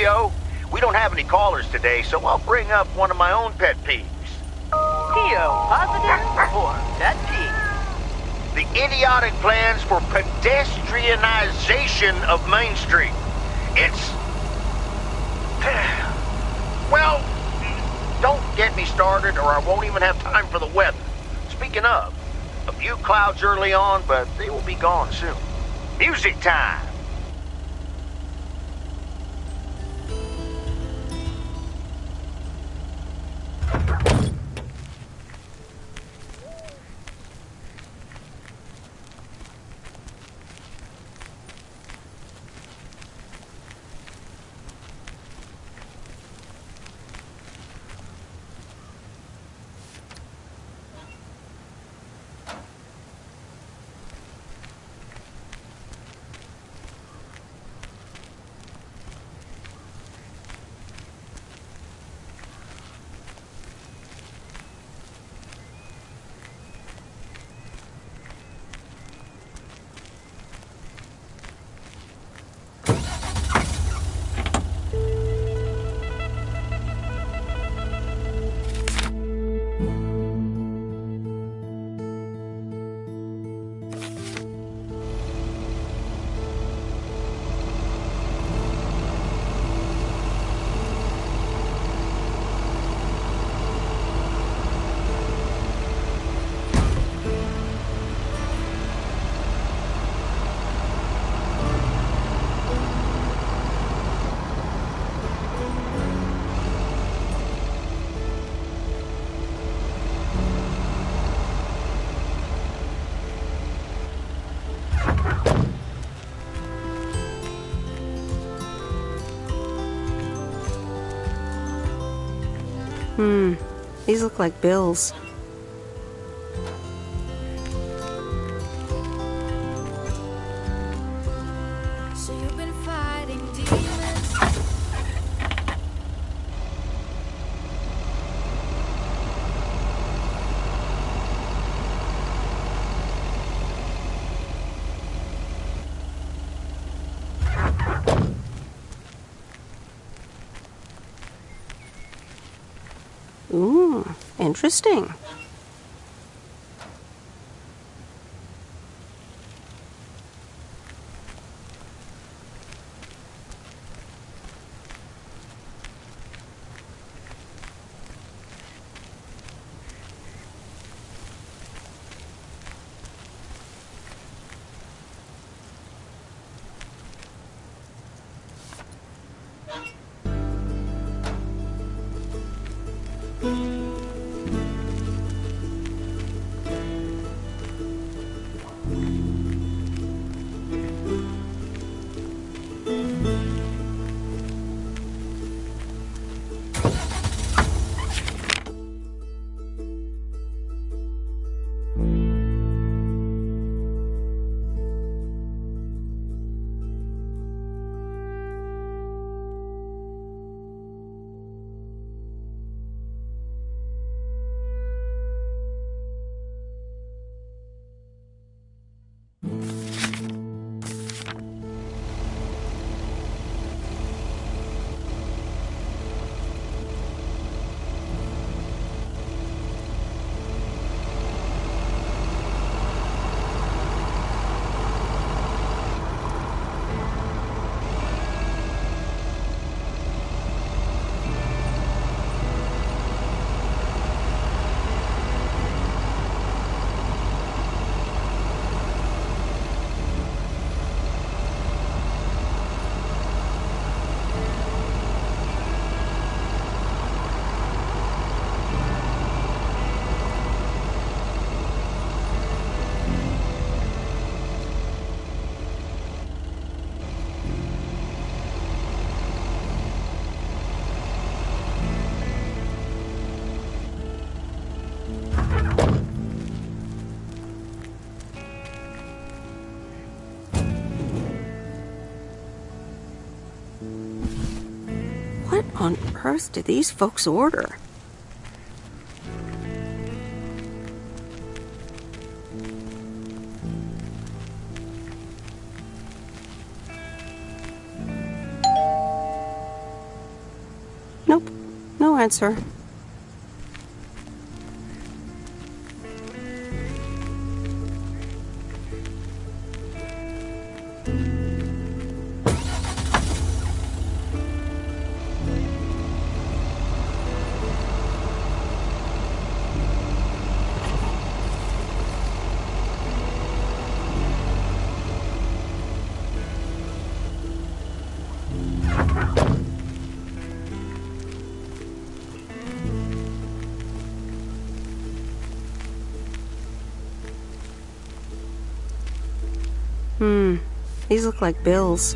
Theo. We don't have any callers today, so I'll bring up one of my own pet peeves. Theo, positive or pet peeve? The idiotic plans for pedestrianization of Main Street. It's... well, don't get me started or I won't even have time for the weather. Speaking of, a few clouds early on, but they will be gone soon. Music time! These look like bills. So you've been fighting demons. Ooh, interesting. What on earth did these folks order? fine, sir. These look like bills.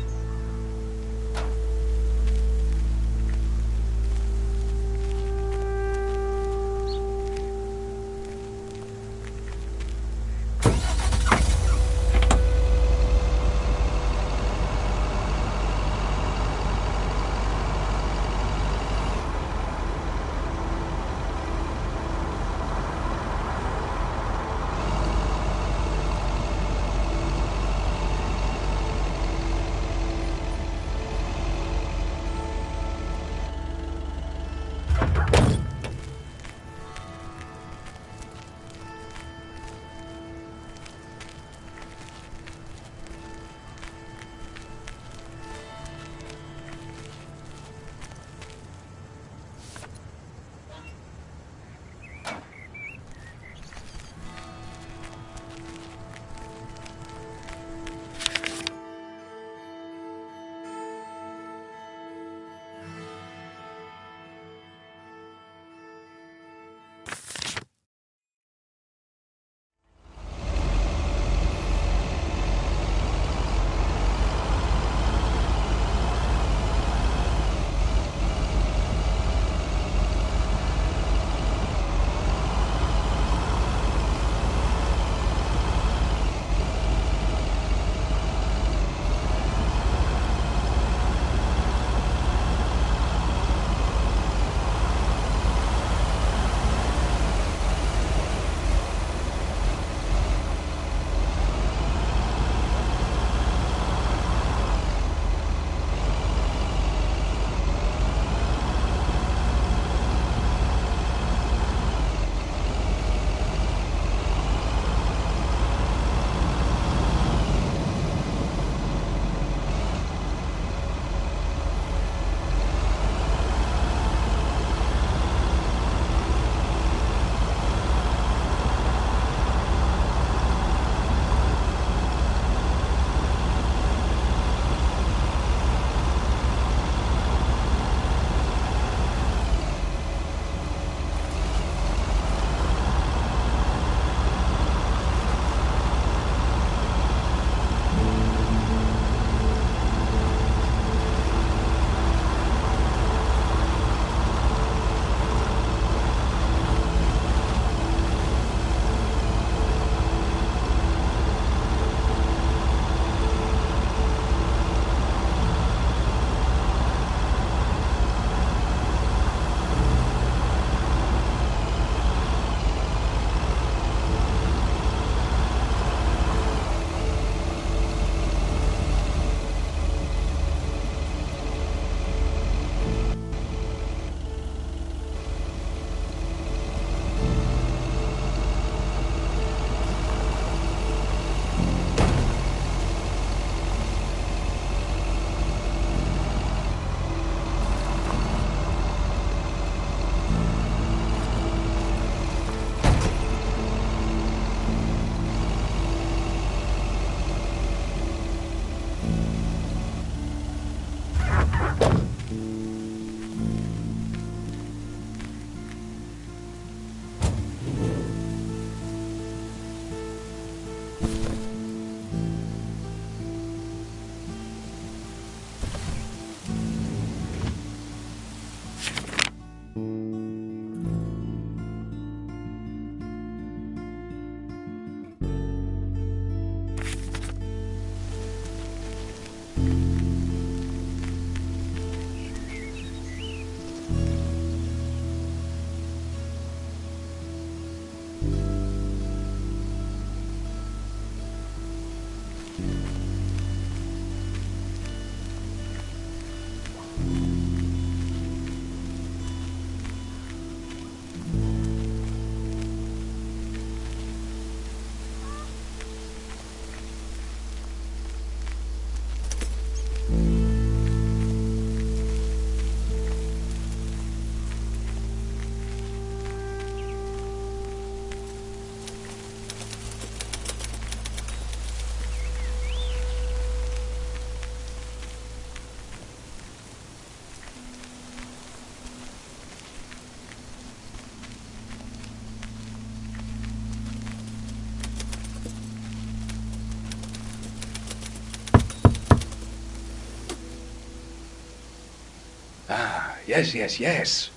Yes, yes, yes.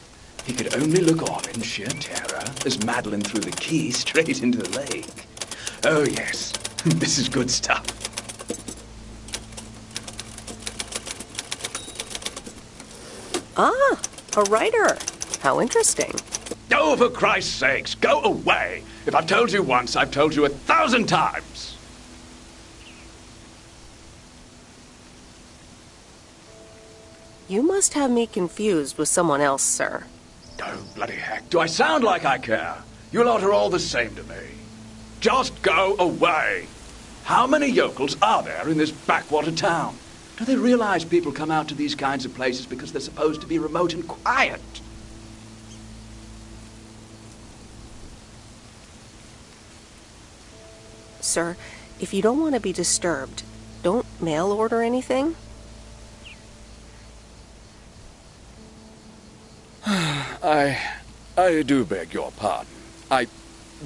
He could only look on in sheer terror as Madeline threw the key straight into the lake. Oh, yes. This is good stuff. Ah, a writer. How interesting. Oh, for Christ's sakes, go away! If I've told you once, I've told you 1,000 times! You must have me confused with someone else, sir. Oh, bloody heck, do I sound like I care? You lot are all the same to me. Just go away! How many yokels are there in this backwater town? Do they realize people come out to these kinds of places because they're supposed to be remote and quiet? Sir, if you don't want to be disturbed, don't mail order anything. I do beg your pardon.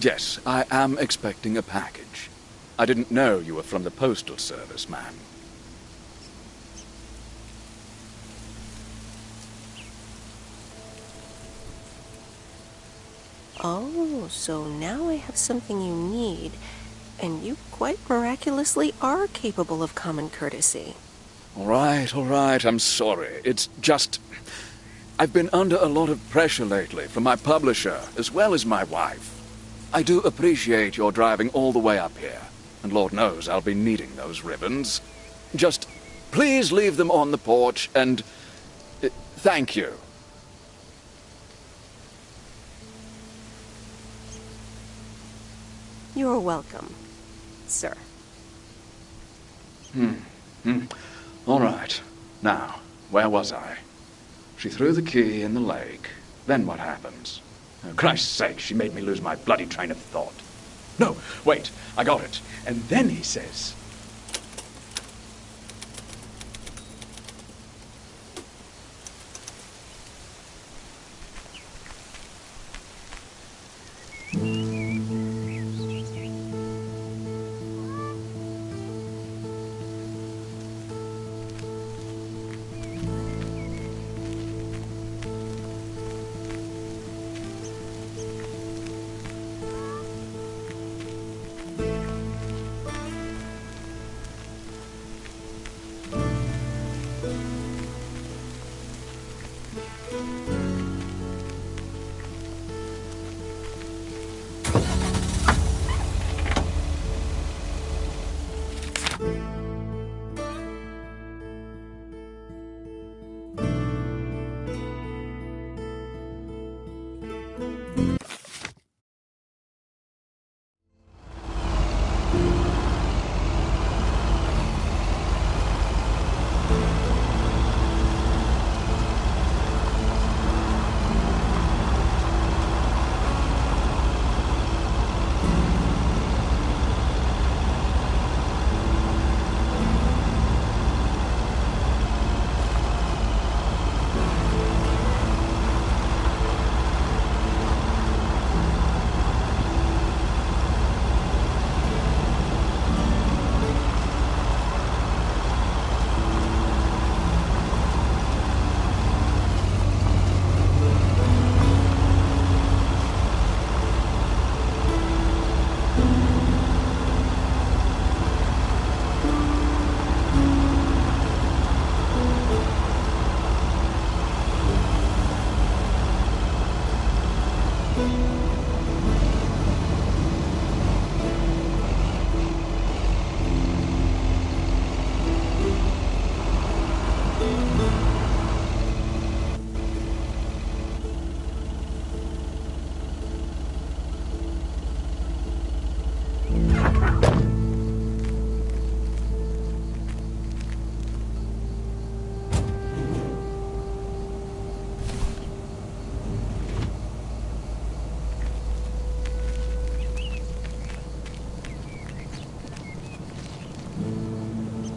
Yes, I am expecting a package. I didn't know you were from the Postal Service, ma'am. Oh, so now I have something you need, and you quite miraculously are capable of common courtesy. All right, I'm sorry. It's just... I've been under a lot of pressure lately from my publisher, as well as my wife. I do appreciate your driving all the way up here, and Lord knows I'll be needing those ribbons. Just please leave them on the porch, and... thank you. You're welcome, sir. All right. Now, where was I? She threw the key in the lake. Then what happens? Oh, Christ's sake, she made me lose my bloody train of thought. No, wait, I got it. And then he says...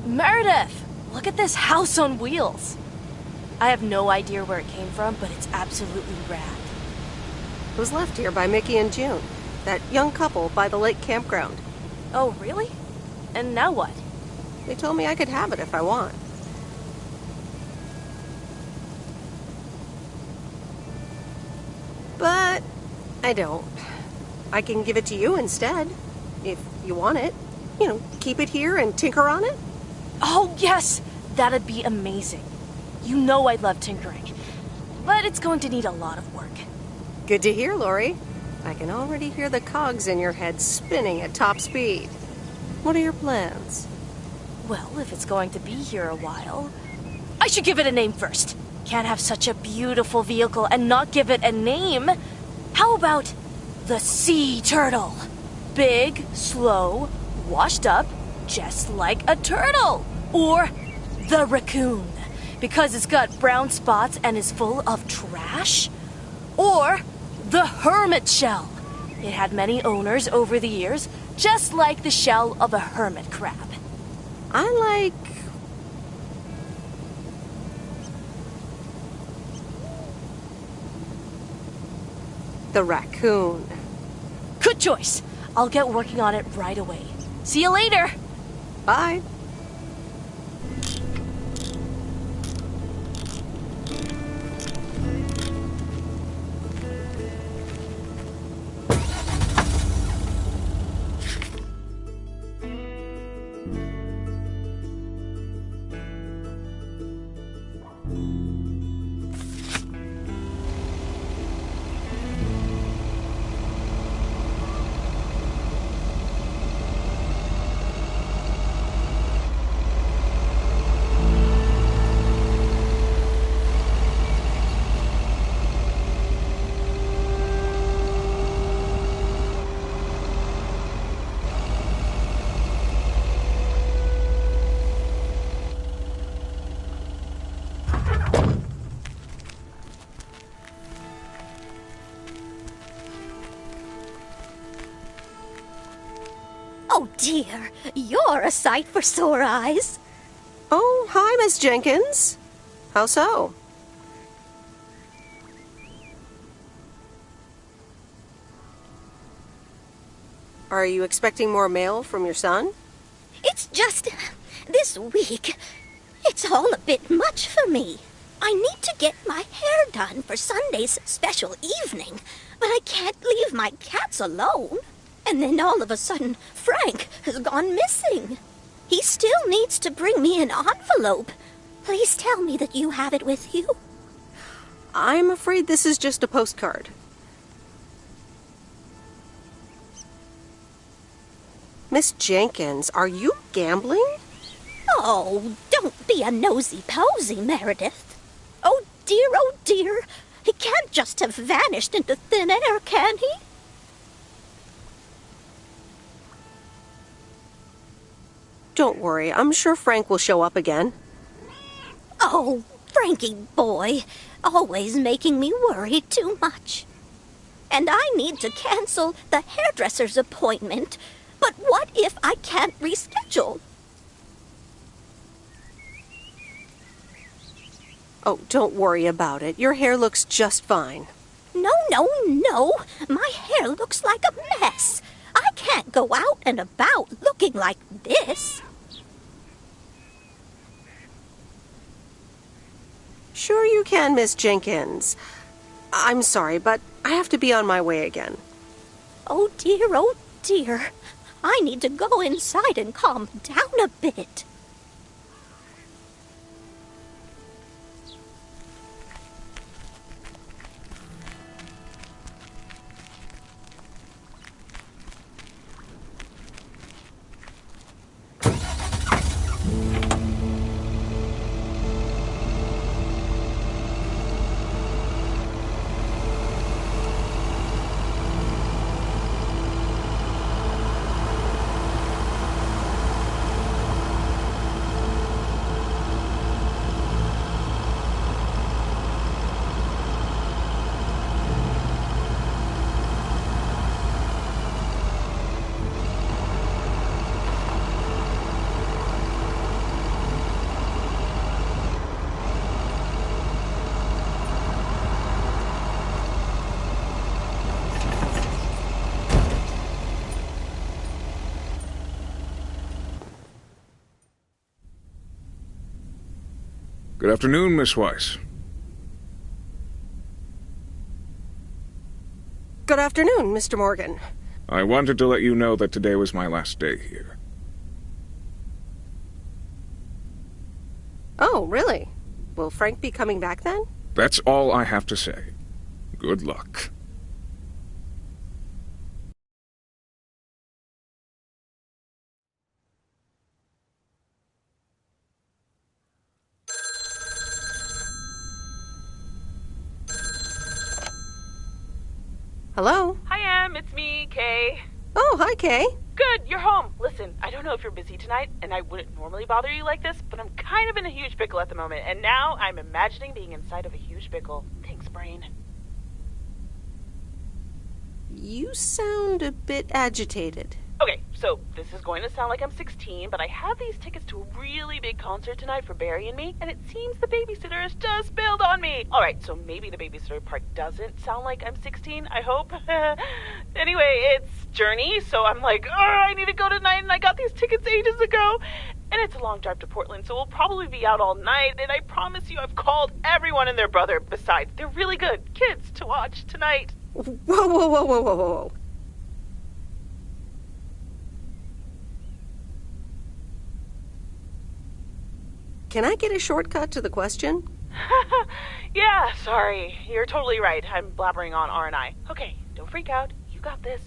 Meredith! Look at this house on wheels. I have no idea where it came from, but it's absolutely rad. It was left here by Mickey and June, that young couple by the lake campground. Oh, really? And now what? They told me I could have it if I want. I don't. I can give it to you instead, if you want it. You know, keep it here and tinker on it. Oh, yes! That'd be amazing. You know I love tinkering. But it's going to need a lot of work. Good to hear, Lori. I can already hear the cogs in your head spinning at top speed. What are your plans? Well, if it's going to be here a while, I should give it a name first. Can't have such a beautiful vehicle and not give it a name. How about the sea turtle? Big, slow, washed up, just like a turtle. Or the raccoon, because it's got brown spots and is full of trash. Or the hermit shell. It had many owners over the years, just like the shell of a hermit crab. I like... the raccoon. Good choice. I'll get working on it right away. See you later. Bye. Oh dear, you're a sight for sore eyes. Oh, hi, Miss Jenkins. How so? Are you expecting more mail from your son? It's just this week. It's all a bit much for me. I need to get my hair done for Sunday's special evening, but I can't leave my cats alone. And then all of a sudden, Frank has gone missing. He still needs to bring me an envelope. Please tell me that you have it with you. I'm afraid this is just a postcard. Miss Jenkins, are you gambling? Oh, don't be a nosy-posy, Meredith. Oh dear, he can't just have vanished into thin air, can he? Don't worry, I'm sure Frank will show up again. Oh, Frankie boy, always making me worry too much. And I need to cancel the hairdresser's appointment. But what if I can't reschedule? Oh, don't worry about it. Your hair looks just fine. No. My hair looks like a mess. I can't go out and about looking like this. Sure you can, Miss Jenkins. I'm sorry, but I have to be on my way again. Oh dear. I need to go inside and calm down a bit. Good afternoon, Miss Weiss. Good afternoon, Mr. Morgan. I wanted to let you know that today was my last day here. Oh, really? Will Frank be coming back then? That's all I have to say. Good luck. Hello? Hi, Em. It's me, Kay. Oh, hi, Kay. Good, you're home. Listen, I don't know if you're busy tonight, and I wouldn't normally bother you like this, but I'm kind of in a huge pickle at the moment, and now I'm imagining being inside of a huge pickle. Thanks, brain. You sound a bit agitated. Okay, so this is going to sound like I'm 16, but I have these tickets to a really big concert tonight for Barry and me, and it seems the babysitter has just bailed on me. Alright, so maybe the babysitter part doesn't sound like I'm 16, I hope. Anyway, it's Journey, so I'm like, oh, I need to go tonight, and I got these tickets ages ago. And it's a long drive to Portland, so we'll probably be out all night, and I promise you I've called everyone and their brother. Besides, they're really good kids to watch tonight. Whoa, whoa, whoa, whoa, whoa, whoa. Can I get a shortcut to the question? Yeah, sorry. You're totally right. I'm blabbering on R&I. Okay, don't freak out. You got this.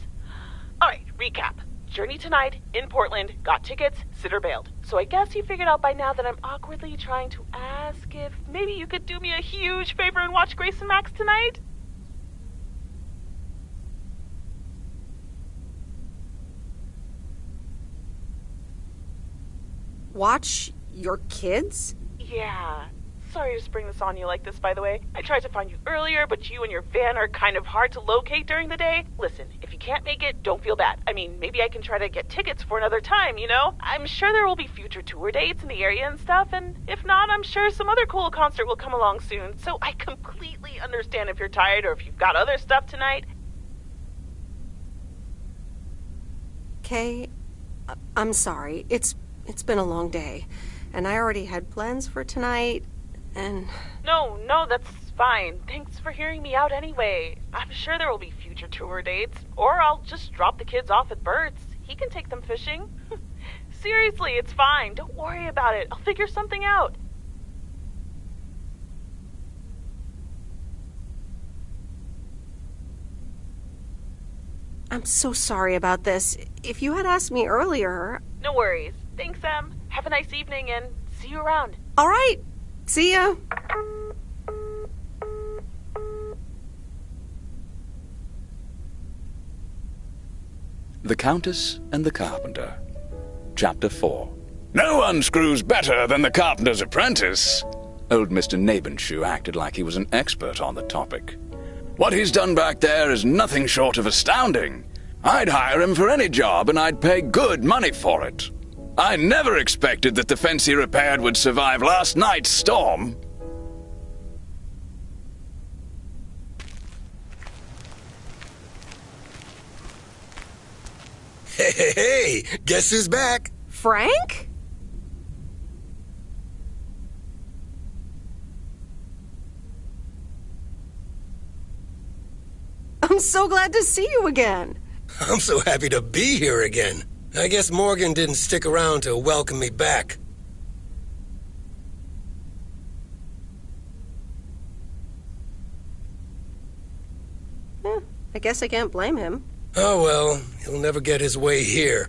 Alright, recap. Journey tonight, in Portland, got tickets, sitter bailed. So I guess you figured out by now that I'm awkwardly trying to ask if maybe you could do me a huge favor and watch Grace and Max tonight? Watch your kids? Yeah. Sorry to spring this on you like this, by the way. I tried to find you earlier, but you and your van are kind of hard to locate during the day. Listen, if you can't make it, don't feel bad. I mean, maybe I can try to get tickets for another time, you know? I'm sure there will be future tour dates in the area and stuff, and if not, I'm sure some other cool concert will come along soon. So I completely understand if you're tired or if you've got other stuff tonight. Kay, I'm sorry. It's been a long day, and I already had plans for tonight, and... No, that's fine. Thanks for hearing me out anyway. I'm sure there will be future tour dates, or I'll just drop the kids off at Bert's. He can take them fishing. Seriously, it's fine. Don't worry about it. I'll figure something out. I'm so sorry about this. If you had asked me earlier... No worries. Thanks, Em. Have a nice evening, and see you around. All right. See ya. The Countess and the Carpenter. Chapter 4. No one screws better than the carpenter's apprentice. Old Mr. Nabenshoe acted like he was an expert on the topic. What he's done back there is nothing short of astounding. I'd hire him for any job, and I'd pay good money for it. I never expected that the fence he repaired would survive last night's storm. Hey, guess who's back? Frank? I'm so glad to see you again. I'm so happy to be here again. I guess Morgan didn't stick around to welcome me back. I guess I can't blame him. Oh well, he'll never get his way here.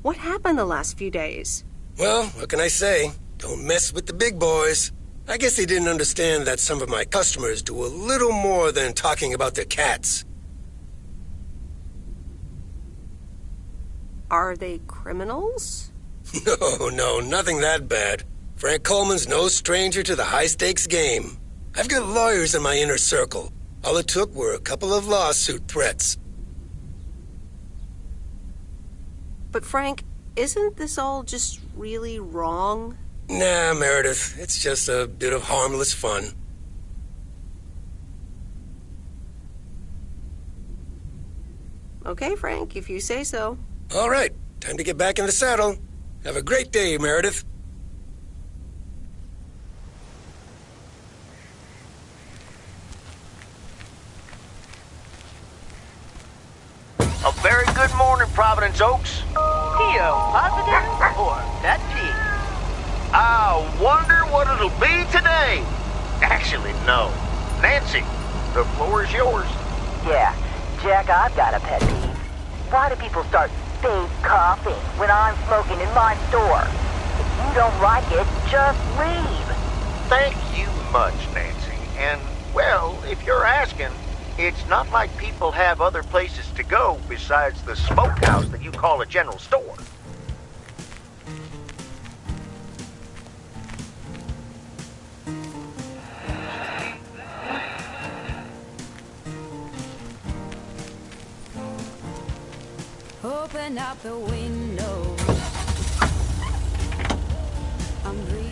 What happened the last few days? Well, what can I say? Don't mess with the big boys. I guess they didn't understand that some of my customers do a little more than talking about their cats. Are they criminals? No, nothing that bad. Frank Coleman's no stranger to the high-stakes game. I've got lawyers in my inner circle. All it took were a couple of lawsuit threats. But Frank, isn't this all just really wrong? Nah, Meredith. It's just a bit of harmless fun. Okay, Frank, if you say so. All right, time to get back in the saddle. Have a great day, Meredith. very good morning, Providence Oaks. P.O. positive or pet peeve? I wonder what it'll be today. Actually, no. Nancy, the floor is yours. Yeah, Jack, I've got a pet peeve. Why do people start fake coughing when I'm smoking in my store? If you don't like it, just leave. Thank you much, Nancy. And, well, if you're asking, it's not like people have other places to go besides the smokehouse that you call a general store. Open up the window. I'm breathing.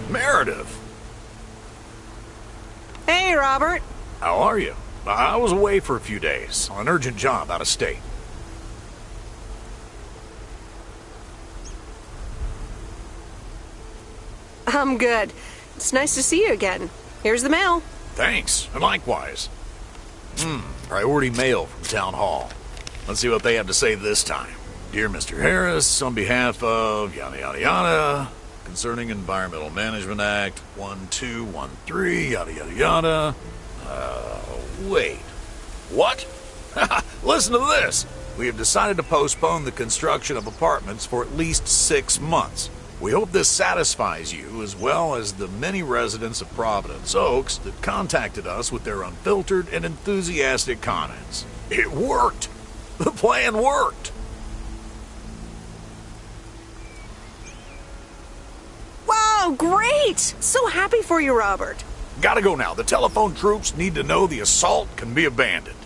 Meredith! Hey, Robert. How are you? I was away for a few days on an urgent job out of state. I'm good. It's nice to see you again. Here's the mail. Thanks, and likewise. Priority mail from Town Hall. Let's see what they have to say this time. Dear Mr. Harris, on behalf of yada yada yada, concerning Environmental Management Act 1213, yada yada yada. Wait. What? Listen to this. We have decided to postpone the construction of apartments for at least 6 months. We hope this satisfies you, as well as the many residents of Providence Oaks that contacted us with their unfiltered and enthusiastic comments. It worked! The plan worked! Wow, great! So happy for you, Robert. Gotta go now. The telephone troops need to know the assault can be abandoned.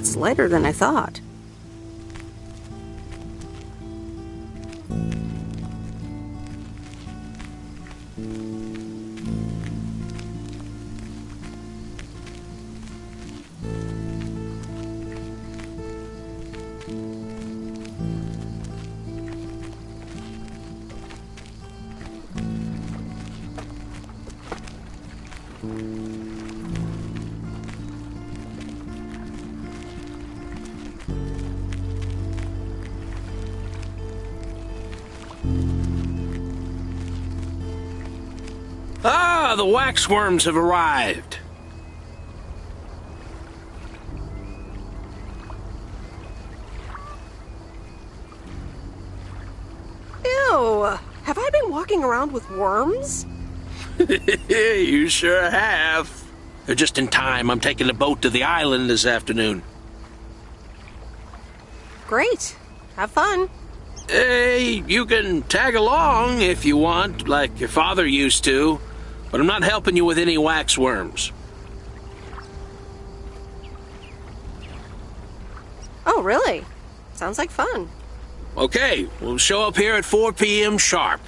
That's lighter than I thought. Ah, the waxworms have arrived. Ew! Have I been walking around with worms? You sure have. They're just in time. I'm taking the boat to the island this afternoon. Great. Have fun. Hey, you can tag along if you want, like your father used to. But I'm not helping you with any waxworms. Oh, really? Sounds like fun. Okay, we'll show up here at 4 p.m. sharp.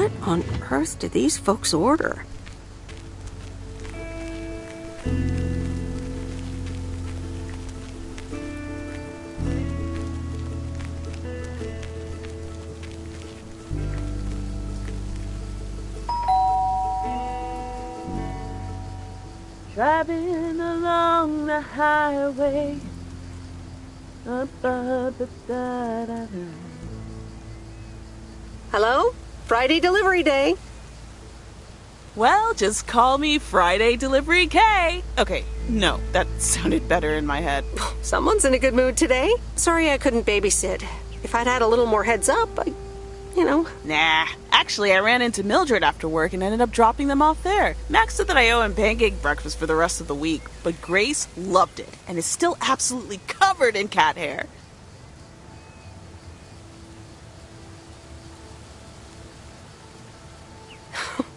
What on earth did these folks order? Driving along the highway. Hello? Friday delivery day. Well, just call me Friday Delivery K. Okay, no, that sounded better in my head. Someone's in a good mood today. Sorry I couldn't babysit. If I'd had a little more heads up, Nah, actually, I ran into Mildred after work and ended up dropping them off there. Max said that I owe him pancake breakfast for the rest of the week, but Grace loved it and is still absolutely covered in cat hair.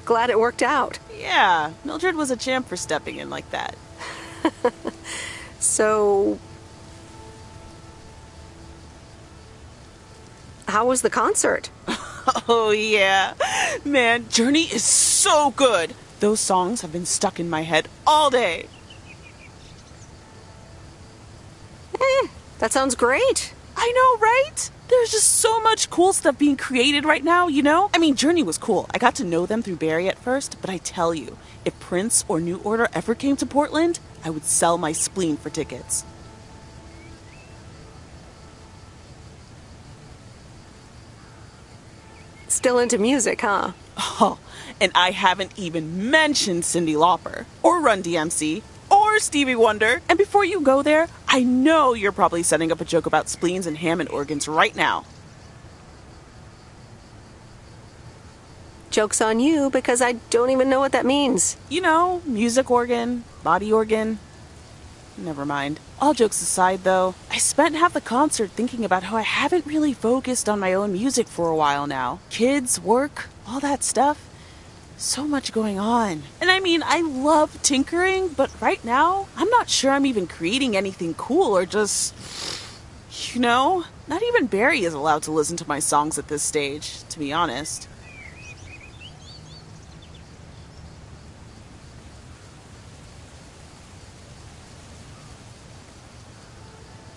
Glad it worked out. Yeah, Mildred was a champ for stepping in like that. So, how was the concert? Oh, yeah. Man, Journey is so good. Those songs have been stuck in my head all day. That sounds great. I know, right? There's just so much cool stuff being created right now, you know? I mean, Journey was cool. I got to know them through Barry at first, but I tell you, if Prince or New Order ever came to Portland, I would sell my spleen for tickets. Still into music, huh? Oh, and I haven't even mentioned Cyndi Lauper, or Run DMC, or Stevie Wonder. And before you go there, I know you're probably setting up a joke about spleens and Hammond organs right now. Joke's on you, because I don't even know what that means. You know, music organ, body organ. Never mind. All jokes aside, though, I spent half the concert thinking about how I haven't really focused on my own music for a while now. Kids, work, all that stuff. So much going on. And I mean, I love tinkering, but right now, I'm not sure I'm even creating anything cool or just... You know, not even Barry is allowed to listen to my songs at this stage, to be honest.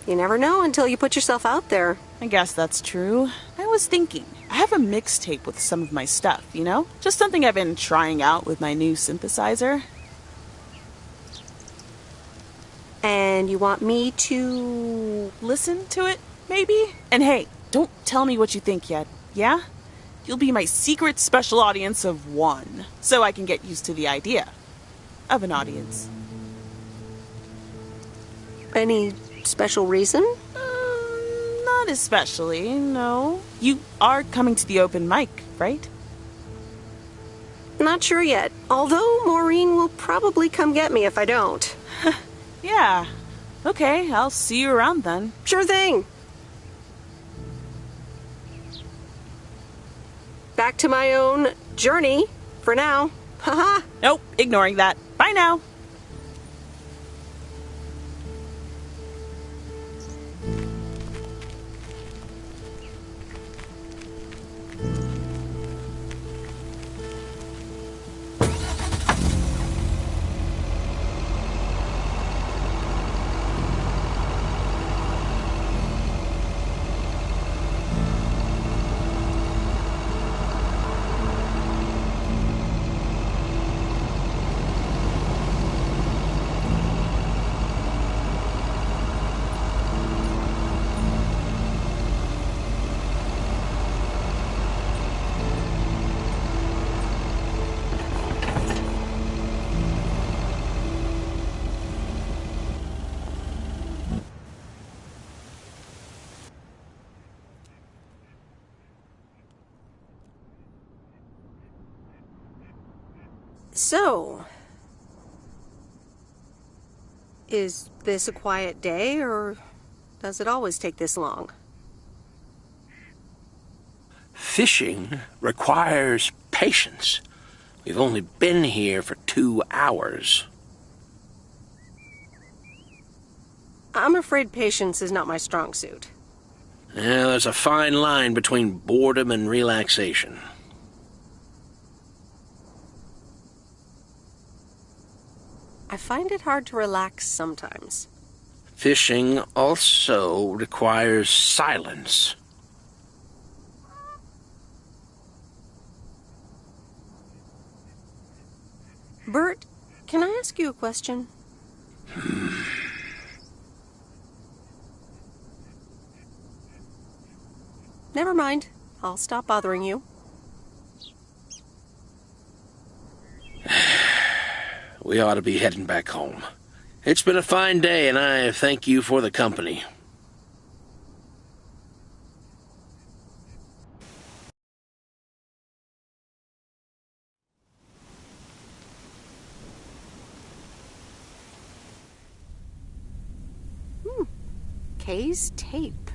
You never know until you put yourself out there. I guess that's true. I was thinking, I have a mixtape with some of my stuff, you know? Just something I've been trying out with my new synthesizer. And you want me to... listen to it, maybe? And hey, don't tell me what you think yet, yeah? You'll be my secret special audience of one, so I can get used to the idea of an audience. Any special reason? Not especially, no. You are coming to the open mic, right? Not sure yet, although Maureen will probably come get me if I don't. Yeah. Okay, I'll see you around then. Sure thing. Back to my own journey for now. Haha. Nope, ignoring that. Bye now. So, is this a quiet day, or does it always take this long? Fishing requires patience. We've only been here for 2 hours. I'm afraid patience is not my strong suit. There's a fine line between boredom and relaxation. I find it hard to relax sometimes. Fishing also requires silence. Bert, can I ask you a question? Never mind. I'll stop bothering you. We ought to be heading back home. It's been a fine day, and I thank you for the company. Kay's tape.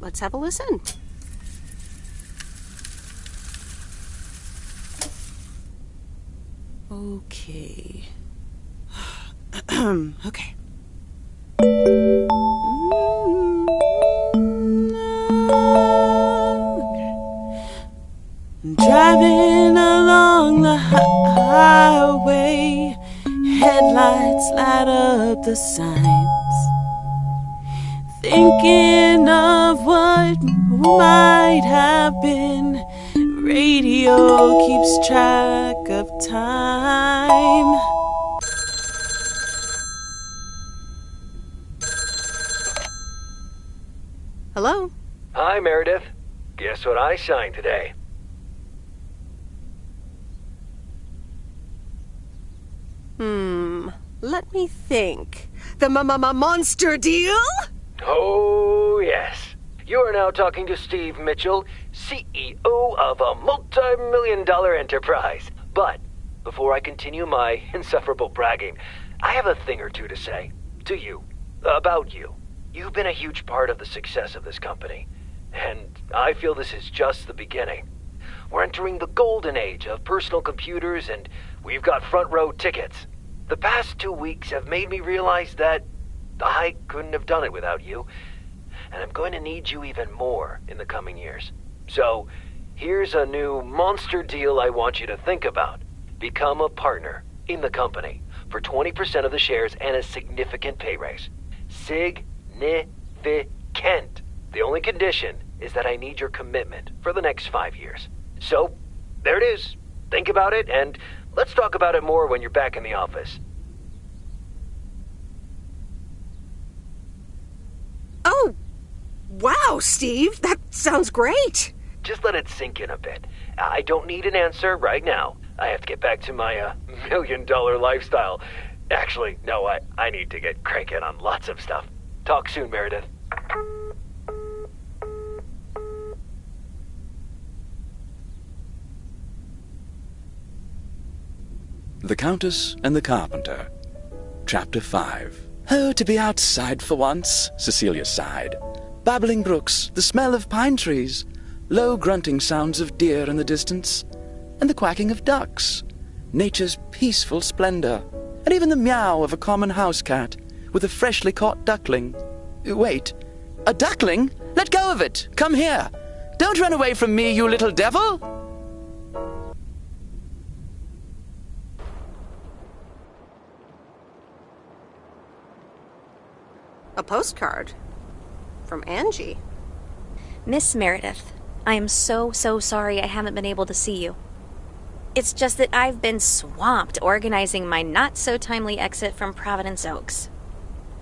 Let's have a listen. Okay. Okay. Driving along the highway, headlights light up the signs. Thinking of what might have been. Radio keeps track of time. Hello? Hi, Meredith. Guess what I signed today? Let me think. The monster deal? Oh, yes. You are now talking to Steve Mitchell, CEO of a multi-million-dollar enterprise. But before I continue my insufferable bragging, I have a thing or two to say to you, about you. You've been a huge part of the success of this company, and I feel this is just the beginning. We're entering the golden age of personal computers, and we've got front row tickets. The past 2 weeks have made me realize that I couldn't have done it without you, and I'm going to need you even more in the coming years. So, here's a new monster deal I want you to think about. Become a partner in the company for 20% of the shares and a significant pay raise. Significant. The only condition is that I need your commitment for the next 5 years. So, there it is. Think about it, and let's talk about it more when you're back in the office. Oh, wow, Steve. That sounds great. Just let it sink in a bit. I don't need an answer right now. I have to get back to my $1 million lifestyle. Actually, no, I need to get cranking on lots of stuff. Talk soon, Meredith. The Countess and the Carpenter. Chapter 5. Oh, to be outside for once, Cecilia sighed. Babbling brooks, the smell of pine trees, low grunting sounds of deer in the distance, and the quacking of ducks, nature's peaceful splendor, and even the meow of a common house cat with a freshly caught duckling. Wait, a duckling? Let go of it! Come here! Don't run away from me, you little devil! A postcard? From Angie? Miss Meredith, I am so sorry I haven't been able to see you. It's just that I've been swamped organizing my not-so-timely exit from Providence Oaks.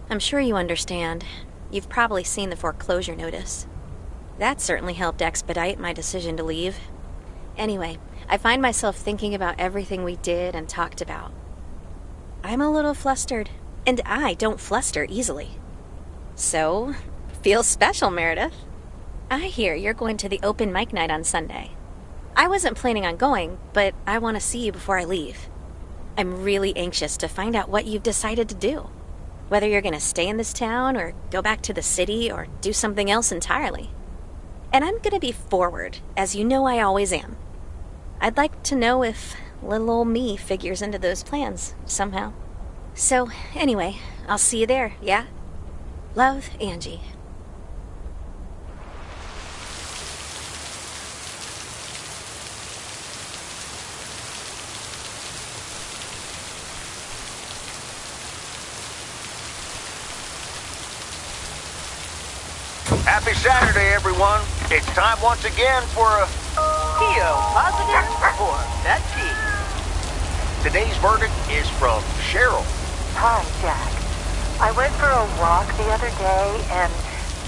I'm sure you understand. You've probably seen the foreclosure notice. That certainly helped expedite my decision to leave. Anyway, I find myself thinking about everything we did and talked about. I'm a little flustered, and I don't fluster easily. So, feels special, Meredith. I hear you're going to the open mic night on Sunday. I wasn't planning on going, but I want to see you before I leave. I'm really anxious to find out what you've decided to do. Whether you're going to stay in this town, or go back to the city, or do something else entirely. And I'm going to be forward, as you know I always am. I'd like to know if little old me figures into those plans, somehow. So, anyway, I'll see you there, yeah? Love, Angie. Happy Saturday, everyone. It's time once again for a... Theo positive or pet peeve? Today's verdict is from Cheryl. Hi, Jack. I went for a walk the other day and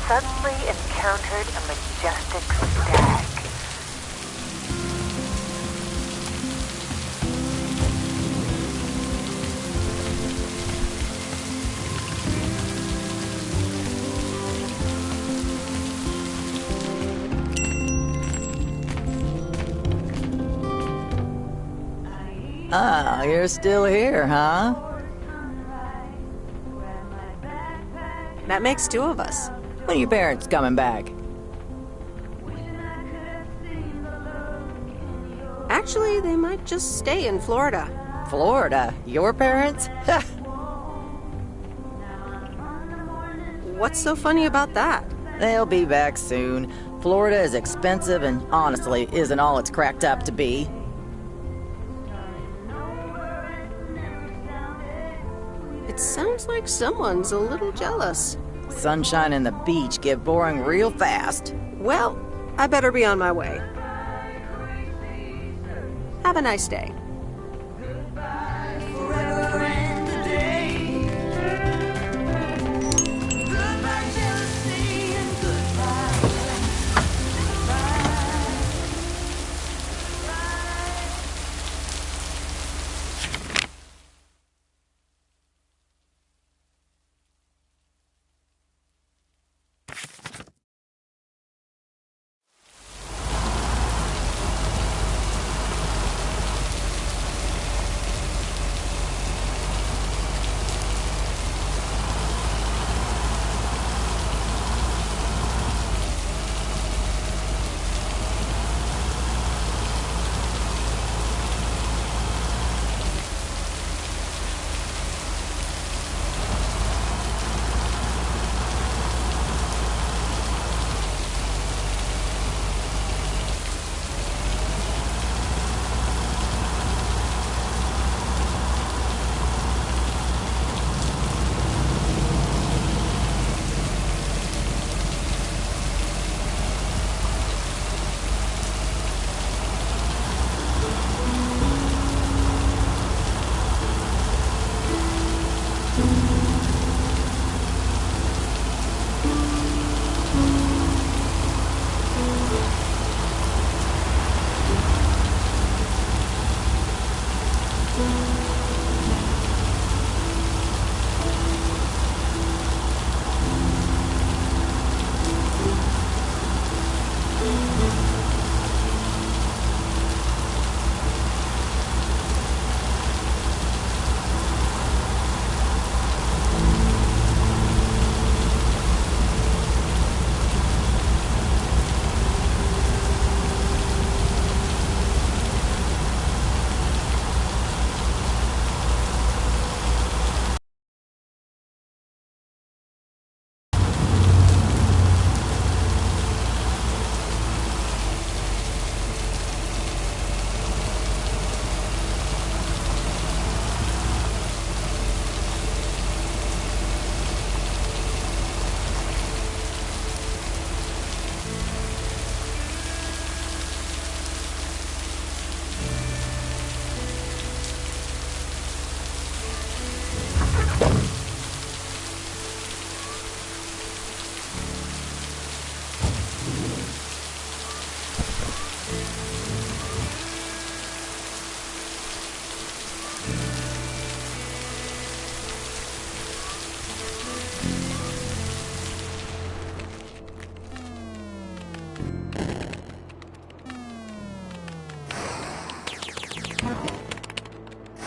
suddenly encountered a majestic stag. Ah, you're still here, huh? That makes two of us. When are your parents coming back? Actually, they might just stay in Florida. Florida? Your parents? What's so funny about that? They'll be back soon. Florida is expensive and honestly isn't all it's cracked up to be. It sounds like someone's a little jealous. Sunshine and the beach get boring real fast. Well, I better be on my way. Have a nice day.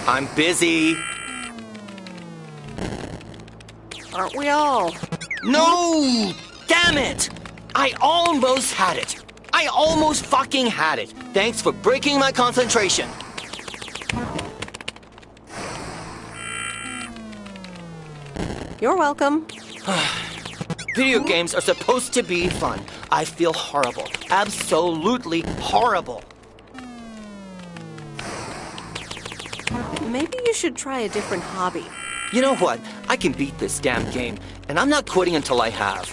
I'm busy. Aren't we all? No! Damn it! I almost had it. I almost fucking had it. Thanks for breaking my concentration. You're welcome. Video games are supposed to be fun. I feel horrible. Absolutely horrible. Maybe you should try a different hobby. You know what? I can beat this damn game, and I'm not quitting until I have.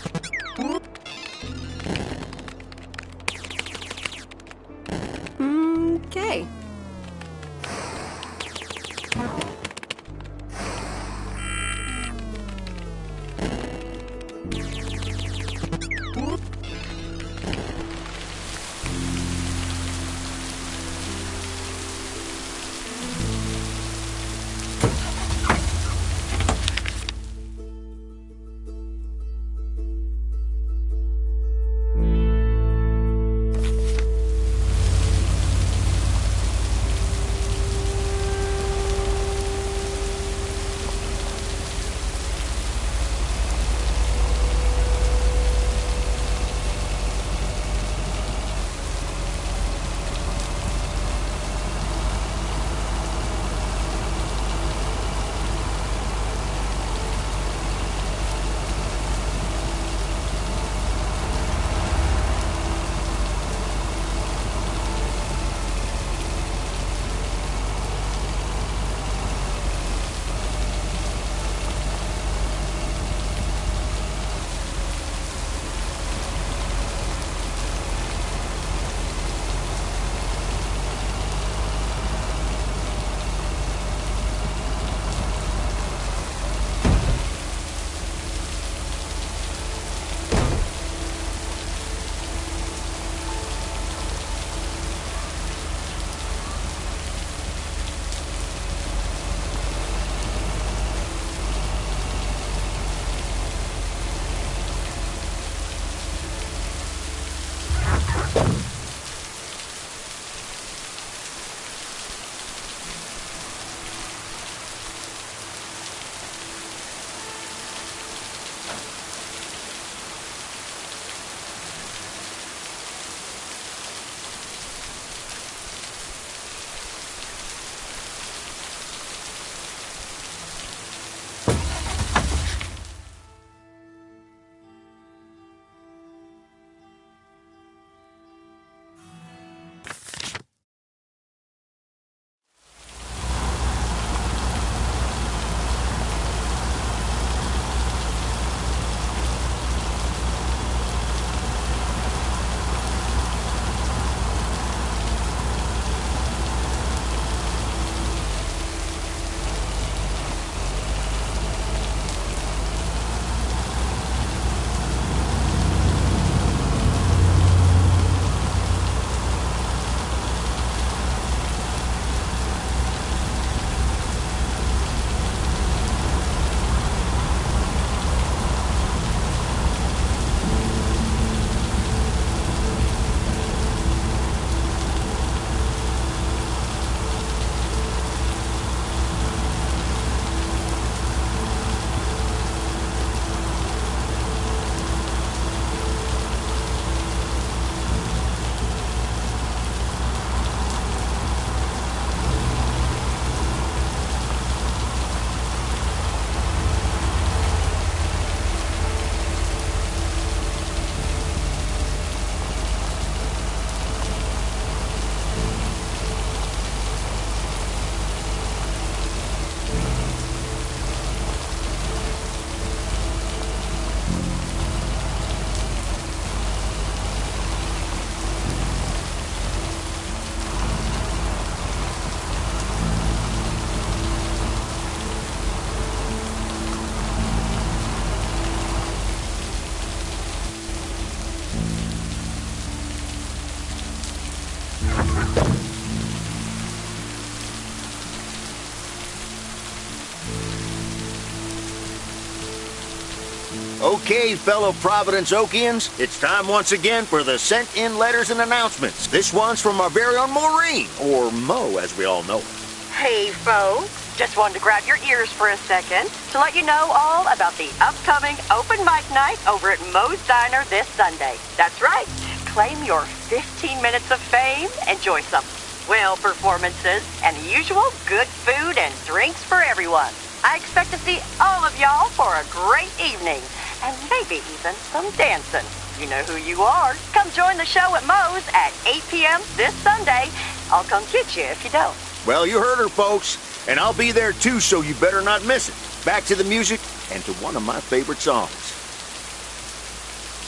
Okay, fellow Providence Okians, it's time once again for the sent-in letters and announcements. This one's from our very own Maureen, or Mo as we all know her. Hey, folks. Just wanted to grab your ears for a second to let you know all about the upcoming open mic night over at Moe's Diner this Sunday. That's right. Claim your 15 minutes of fame. Enjoy some swell performances and the usual good food and drinks for everyone. I expect to see all of y'all for a great evening and maybe even some dancing. You know who you are. Come join the show at Moe's at 8 p.m. this Sunday. I'll come get you if you don't. Well, you heard her, folks. And I'll be there too, so you better not miss it. Back to the music and to one of my favorite songs.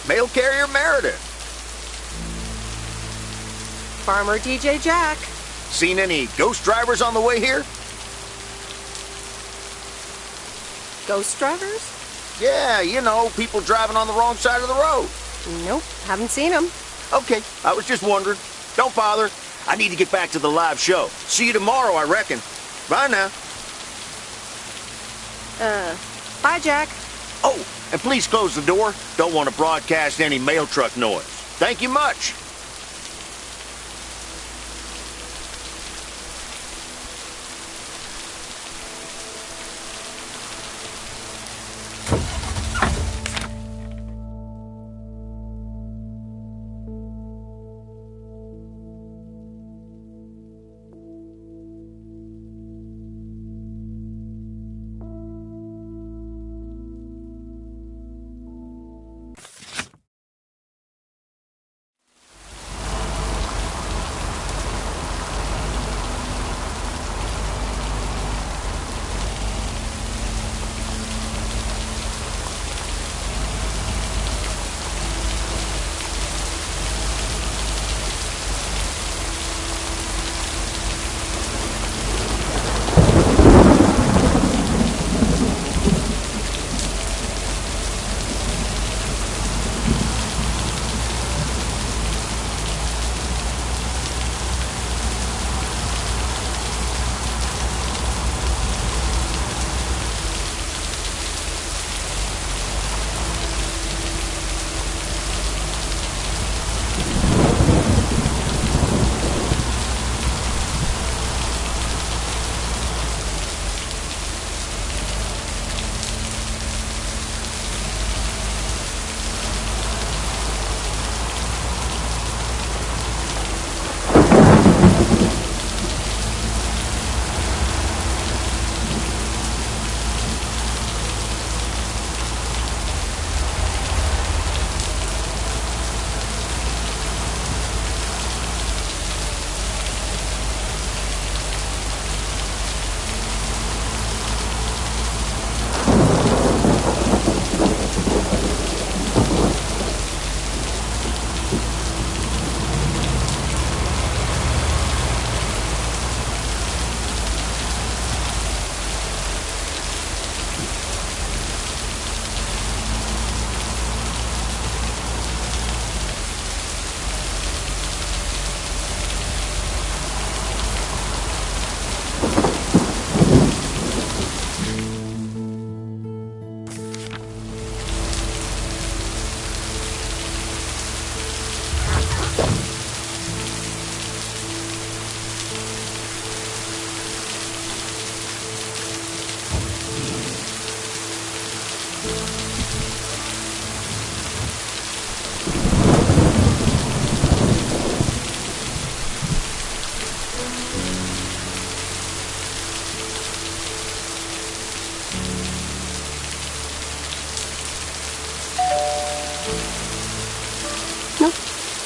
Mail Carrier Meredith. Farmer DJ Jack. Seen any ghost drivers on the way here? Ghost drivers? Yeah, you know, people driving on the wrong side of the road. Nope, haven't seen them. Okay, I was just wondering. Don't bother. I need to get back to the live show. See you tomorrow, I reckon. Bye now. Bye, Jack. Oh, and please close the door. Don't want to broadcast any mail truck noise. Thank you much.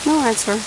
No answer.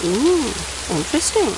Ooh, interesting.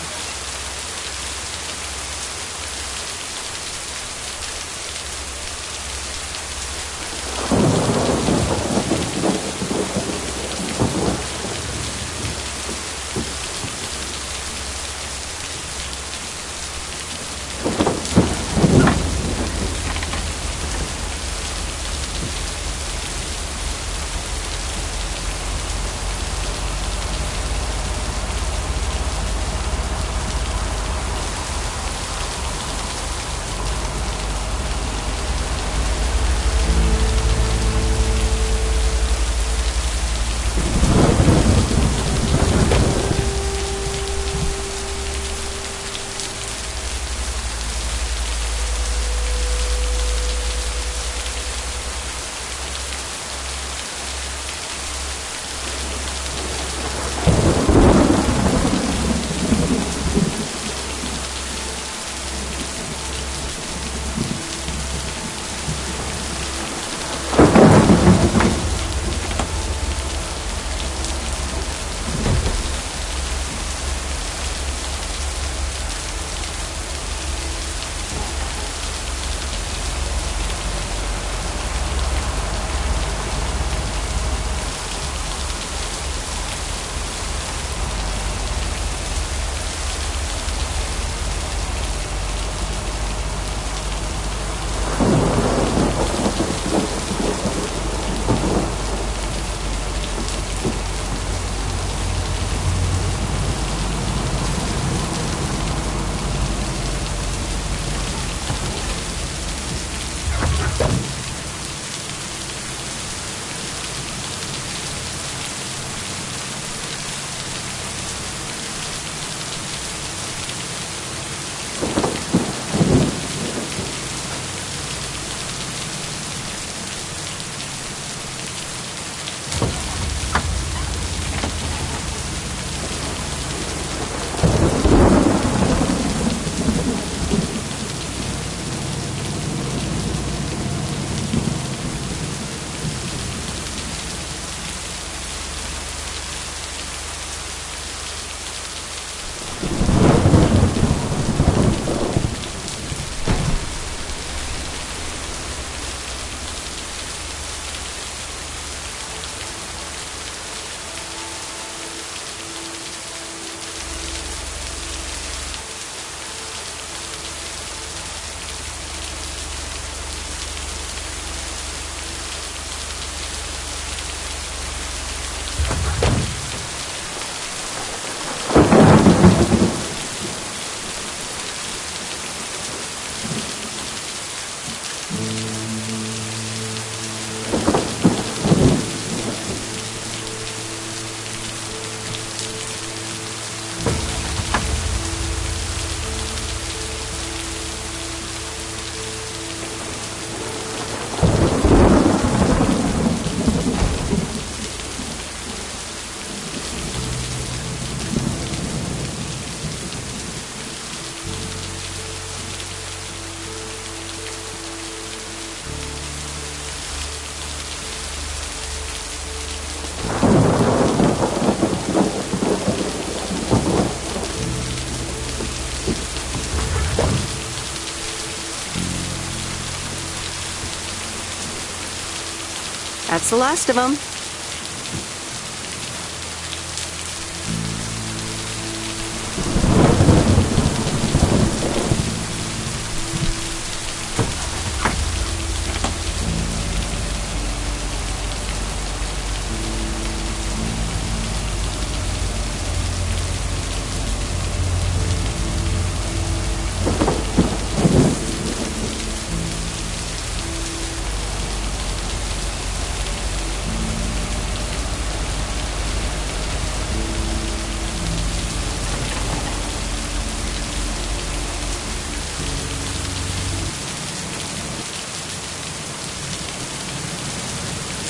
That's the last of them.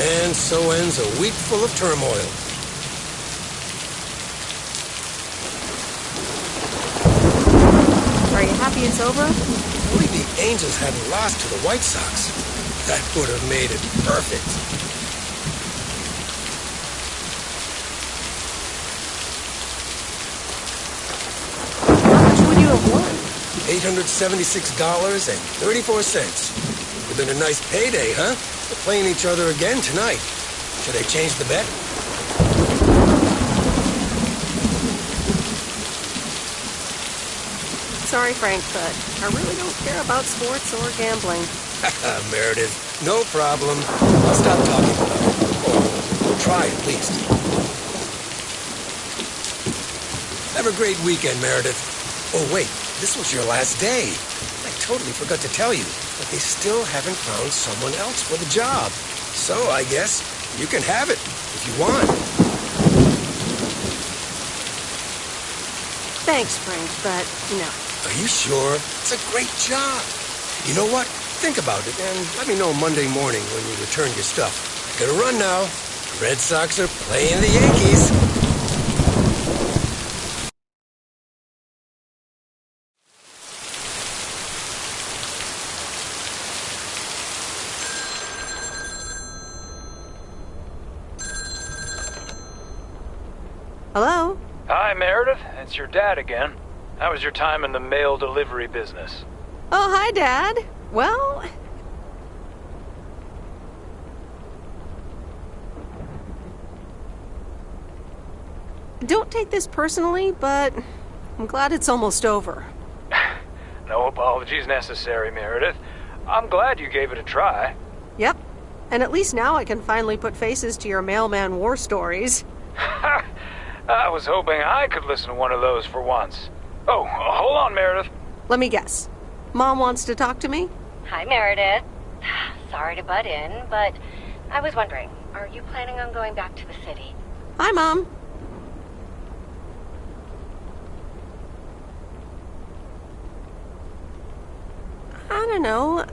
And so ends a week full of turmoil. Are you happy it's over? If only the Angels hadn't lost to the White Sox. That would have made it perfect. $876.34. It's been a nice payday, huh? We're playing each other again tonight. Should I change the bet? Sorry, Frank, but I really don't care about sports or gambling. Meredith, no problem. I'll stop talking about it. Or try at least. Have a great weekend, Meredith. Oh, wait, this was your last day. I totally forgot to tell you, but they still haven't found someone else for the job. So I guess you can have it if you want. Thanks, Frank, but no. Are you sure? It's a great job. You know what? Think about it and let me know Monday morning when you return your stuff. I gotta run now. Red Sox are playing the Yankees. Hello? Hi, Meredith. It's your dad again. How was your time in the mail delivery business? Oh, hi, Dad. Well... Don't take this personally, but I'm glad it's almost over. No apologies necessary, Meredith. I'm glad you gave it a try. Yep. And at least now I can finally put faces to your mailman war stories. I was hoping I could listen to one of those for once. Oh, hold on, Meredith. Let me guess. Mom wants to talk to me? Hi, Meredith. Sorry to butt in, but I was wondering, are you planning on going back to the city? Hi, Mom. I don't know.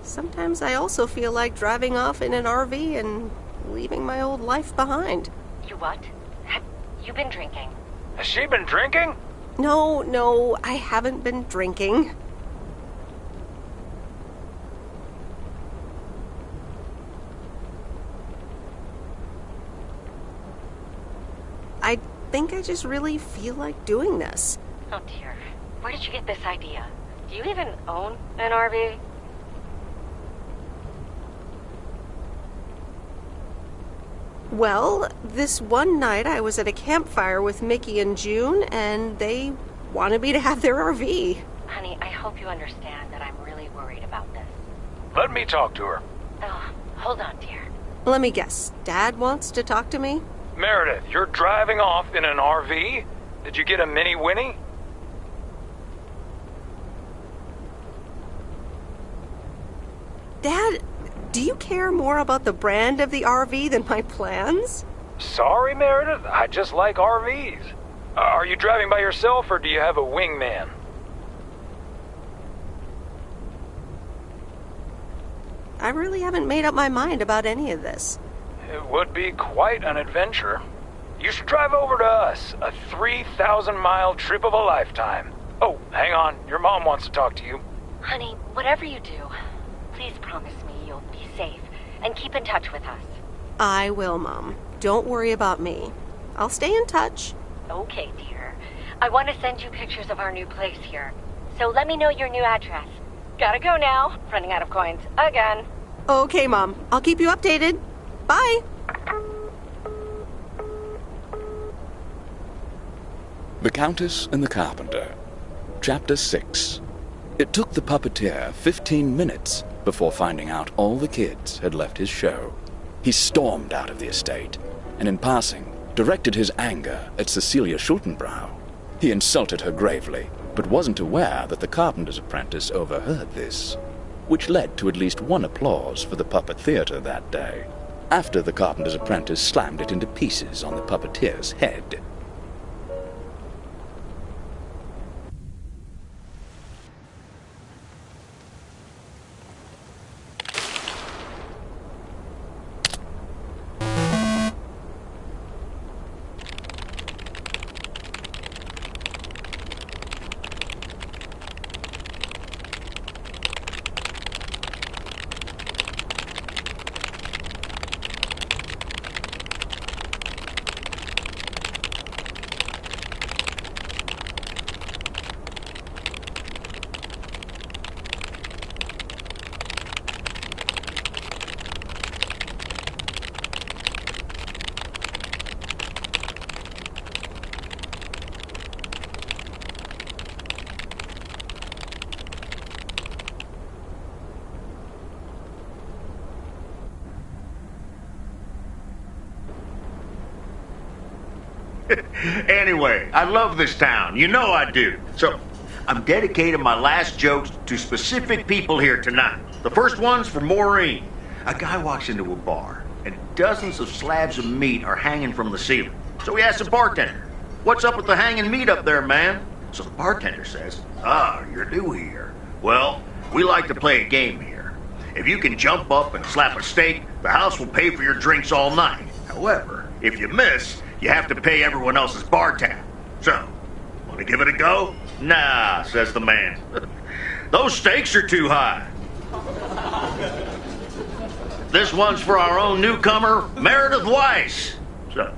Sometimes I also feel like driving off in an RV and leaving my old life behind. You what? Have you been drinking? Has she been drinking? No, I haven't been drinking. I think I just really feel like doing this. Oh dear. Where did you get this idea? Do you even own an RV? Well, this one night I was at a campfire with Mickey and June, and they wanted me to have their RV. Honey, I hope you understand that I'm really worried about this. Let me talk to her. Oh, hold on, dear. Let me guess. Dad wants to talk to me? Meredith, you're driving off in an RV? Did you get a mini Winnie? Dad, do you care more about the brand of the RV than my plans? Sorry, Meredith. I just like RVs. Are you driving by yourself or do you have a wingman? I really haven't made up my mind about any of this. It would be quite an adventure. You should drive over to us. A 3,000-mile trip of a lifetime. Oh, hang on. Your mom wants to talk to you. Honey, whatever you do, please promise me you'll be safe and keep in touch with us. I will, Mom. Don't worry about me. I'll stay in touch. Okay, dear. I want to send you pictures of our new place here. So let me know your new address. Gotta go now. Running out of coins again. Okay, Mom. I'll keep you updated. Bye. The Countess and the Carpenter. Chapter 6. It took the puppeteer 15 minutes before finding out all the kids had left his show. He stormed out of the estate, and in passing, directed his anger at Cecilia Schultenbrow. He insulted her gravely, but wasn't aware that the carpenter's apprentice overheard this, which led to at least one applause for the puppet theater that day, after the carpenter's apprentice slammed it into pieces on the puppeteer's head. Anyway, I love this town. You know I do. So, I'm dedicating my last jokes to specific people here tonight. The first one's for Maureen. A guy walks into a bar, and dozens of slabs of meat are hanging from the ceiling. So he asks the bartender, "What's up with the hanging meat up there, man?" So the bartender says, "Ah, you're new here. Well, we like to play a game here. If you can jump up and slap a steak, the house will pay for your drinks all night. However, if you miss, you have to pay everyone else's bar tab. So, want to give it a go?" "Nah," says the man. "Those stakes are too high." This one's for our own newcomer, Meredith Weiss. So,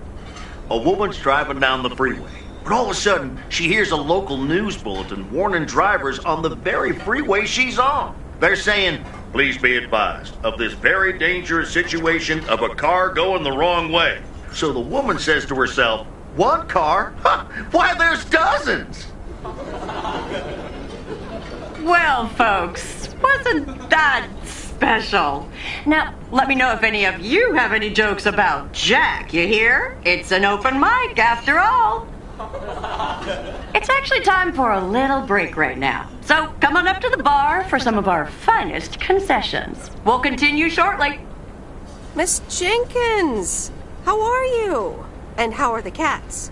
a woman's driving down the freeway, but all of a sudden, she hears a local news bulletin warning drivers on the very freeway she's on. They're saying, "Please be advised of this very dangerous situation of a car going the wrong way." So the woman says to herself, "One car? Huh, why, there's dozens!" Well, folks, wasn't that special? Now, let me know if any of you have any jokes about Jack, you hear? It's an open mic after all. It's actually time for a little break right now. So come on up to the bar for some of our finest concessions. We'll continue shortly. Miss Jenkins, how are you? And how are the cats?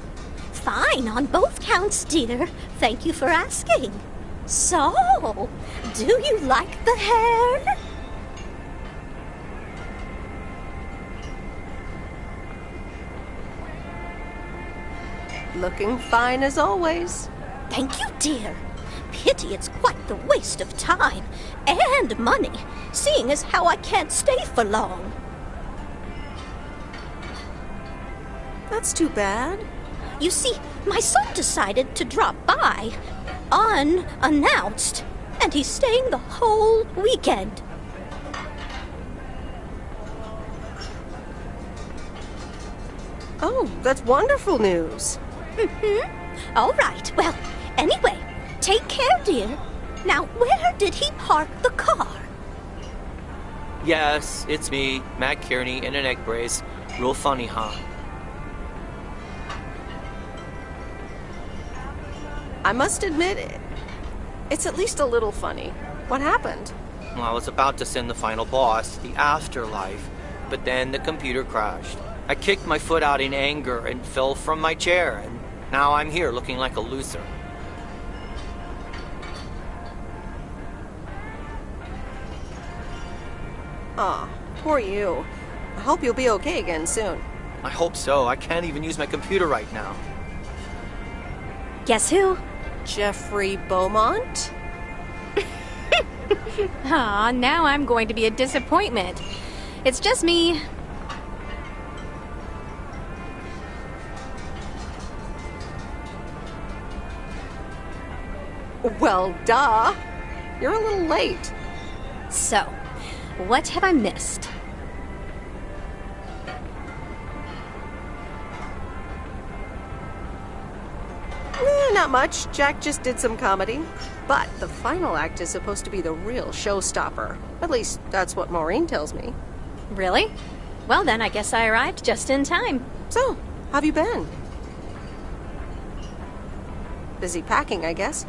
Fine on both counts, dear. Thank you for asking. So, do you like the hair? Looking fine as always. Thank you, dear. Pity it's quite the waste of time and money, seeing as how I can't stay for long. That's too bad. You see, my son decided to drop by, unannounced, and he's staying the whole weekend. Oh, that's wonderful news. All right, well, anyway, take care, dear. Now, where did he park the car? Yes, it's me, Matt Kearney, in an egg brace. Real funny, huh? I must admit, it's at least a little funny. What happened? Well, I was about to send the final boss, the afterlife, but then the computer crashed. I kicked my foot out in anger and fell from my chair, and now I'm here looking like a loser. Aw, poor you. I hope you'll be okay again soon. I hope so. I can't even use my computer right now. Guess who? Jeffrey Beaumont? Aw, now I'm going to be a disappointment. It's just me. Well, duh. You're a little late. So, what have I missed? Not much. Jack just did some comedy. But the final act is supposed to be the real showstopper. At least, that's what Maureen tells me. Really? Well, then I guess I arrived just in time. So, how've you been? Busy packing, I guess.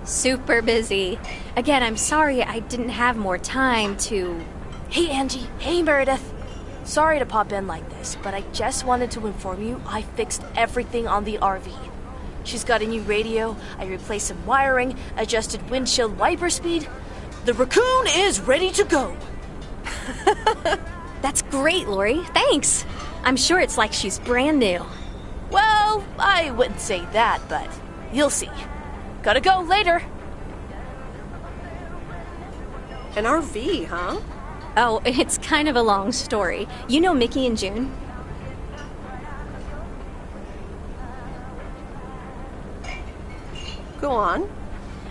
Super busy. Again, I'm sorry I didn't have more time to... Hey, Angie. Hey, Meredith. Sorry to pop in like this, but I just wanted to inform you I fixed everything on the RV. She's got a new radio, I replaced some wiring, adjusted windshield wiper speed. The raccoon is ready to go. That's great, Lori. Thanks. I'm sure it's like she's brand new. Well, I wouldn't say that, but you'll see. Gotta go later. An RV, huh? Oh, it's kind of a long story. You know Mickey and June? Go on.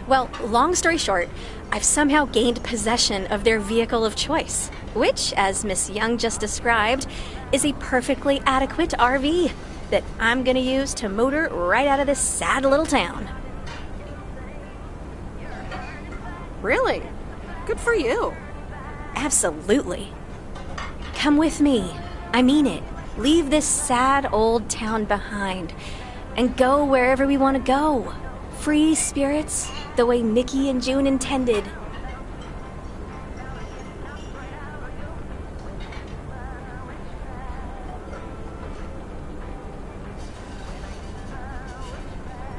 Well, long story short, I've somehow gained possession of their vehicle of choice, which, as Miss Young just described, is a perfectly adequate RV that I'm gonna use to motor right out of this sad little town. Really? Good for you. Absolutely. Come with me. I mean it. leave this sad old town behind and go wherever we want to go. Free spirits, the way Mickey and June intended.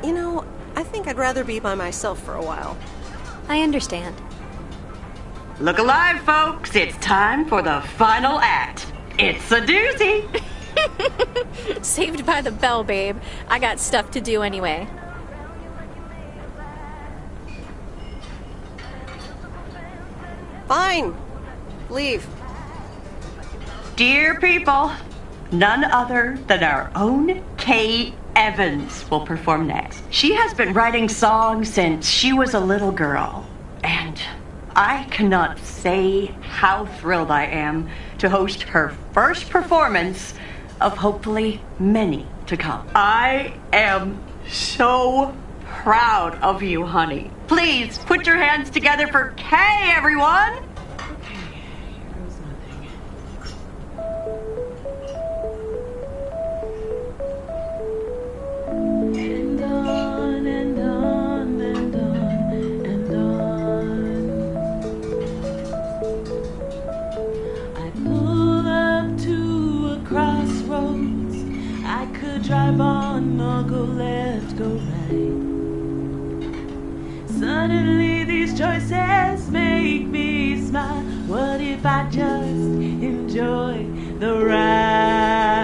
You know, I think I'd rather be by myself for a while. I understand. Look alive, folks. It's time for the final act. It's a doozy. Saved by the bell, babe. I got stuff to do anyway. Fine. Leave. Dear people, none other than our own Kay Evans will perform next. She has been writing songs since she was a little girl, and I cannot say how thrilled I am to host her first performance of hopefully many to come. I am so proud of you, honey. Please put your hands together for Kay, everyone! Drive on or go left, go right. Suddenly these choices make me smile. What if I just enjoy the ride?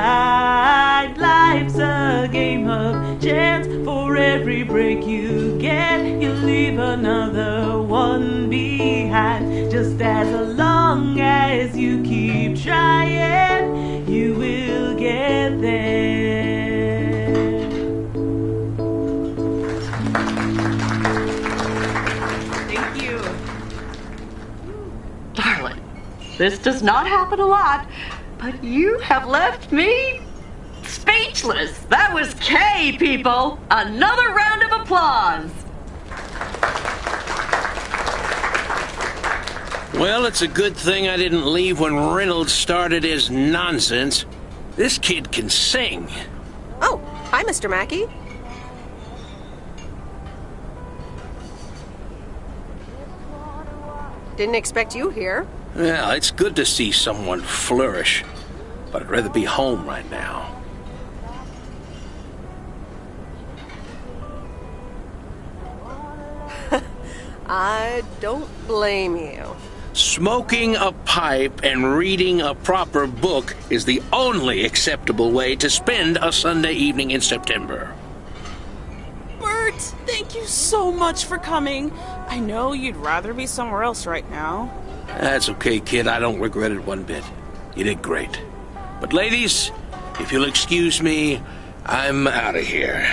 Life's a game of chance. For every break you get, you leave another one behind. Just as long as you keep trying, you will get there. This does not happen a lot, but you have left me speechless. That was Kay, people. Another round of applause. Well, it's a good thing I didn't leave when Reynolds started his nonsense. This kid can sing. Oh, hi, Mr. Mackey. Didn't expect you here. Well, it's good to see someone flourish, but I'd rather be home right now. I don't blame you. Smoking a pipe and reading a proper book is the only acceptable way to spend a Sunday evening in September. Bert, thank you so much for coming. I know you'd rather be somewhere else right now. That's okay, kid. I don't regret it one bit. You did great. But ladies, if you'll excuse me, I'm out of here.